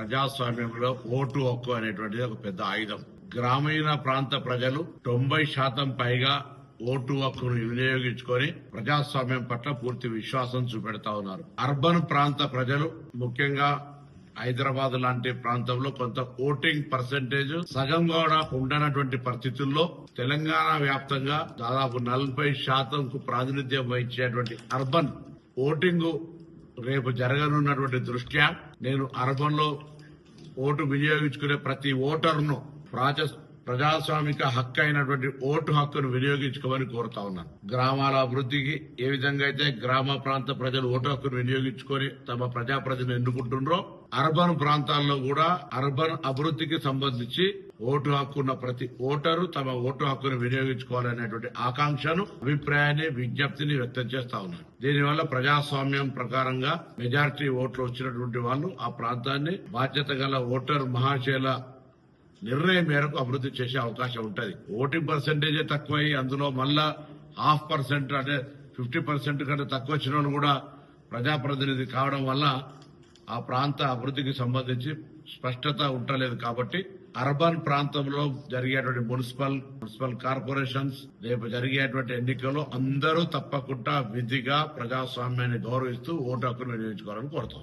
ప్రజాస్వామ్యంలో ఓటు హక్కు అనేటువంటిది ఒక పెద్ద ఆయుధం. గ్రామీణ ప్రాంత ప్రజలు 90% పైగా ఓటు హక్కును వినియోగించుకొని ప్రజాస్వామ్యం పట్ల పూర్తి విశ్వాసం చూపెడతా ఉన్నారు. అర్బన్ ప్రాంత ప్రజలు ముఖ్యంగా హైదరాబాద్ లాంటి ప్రాంతంలో కొంత ఓటింగ్ పర్సెంటేజ్ సగం కూడా ఉండనటువంటి పరిస్థితుల్లో తెలంగాణ వ్యాప్తంగా దాదాపు 40% ప్రాతినిధ్యం వహించేటువంటి అర్బన్ ఓటింగ్ రేపు జరగనున్నటువంటి దృష్ట్యా నేను అర్బన్ లో ఓటు వినియోగించుకునే ప్రతి ఓటర్ను ప్రజాస్వామిక హక్కు అయినటువంటి ఓటు హక్కును వినియోగించుకోమని కోరుతా ఉన్నాను. గ్రామాల అభివృద్ధికి ఏ విధంగా అయితే గ్రామ ప్రాంత ప్రజలు ఓటు హక్కును వినియోగించుకొని తమ ప్రజాప్రతినిధిని ఎన్నుకుంటున్నారో అర్బన్ ప్రాంతాల్లో కూడా అర్బన్ అభివృద్ధికి సంబంధించి ఓటు హక్కు ఉన్న ప్రతి ఓటరు తమ ఓటు హక్కును వినియోగించుకోవాలనేటువంటి ఆకాంక్షను, అభిప్రాయాన్ని, విజ్ఞప్తిని వ్యక్తం చేస్తా ఉన్నారు. దీనివల్ల ప్రజాస్వామ్యం ప్రకారంగా మెజారిటీ ఓట్లు వచ్చినటువంటి వాళ్ళు ఆ ప్రాంతాన్ని బాధ్యత గల ఓటర్ మహాశైల నిర్ణయం మేరకు అభివృద్ధి చేసే అవకాశం ఉంటుంది. ఓటింగ్ పర్సెంటేజే తక్కువై అందులో మళ్ళా 0.5% అంటే 50% కంటే తక్కువ వచ్చిన వాళ్ళు కూడా ప్రజాప్రతినిధి కావడం వల్ల ఆ ప్రాంత అభివృద్ధికి సంబంధించి స్పష్టత ఉండలేదు. కాబట్టి అర్బన్ ప్రాంతంలో జరిగేటువంటి మున్సిపల్ కార్పొరేషన్స్ రేపు జరిగేటువంటి ఎన్నికల్లో అందరూ తప్పకుండా విధిగా ప్రజాస్వామ్యాన్ని గౌరవిస్తూ ఓటు హక్కును వినియోగించుకోవాలని కోరుతాం.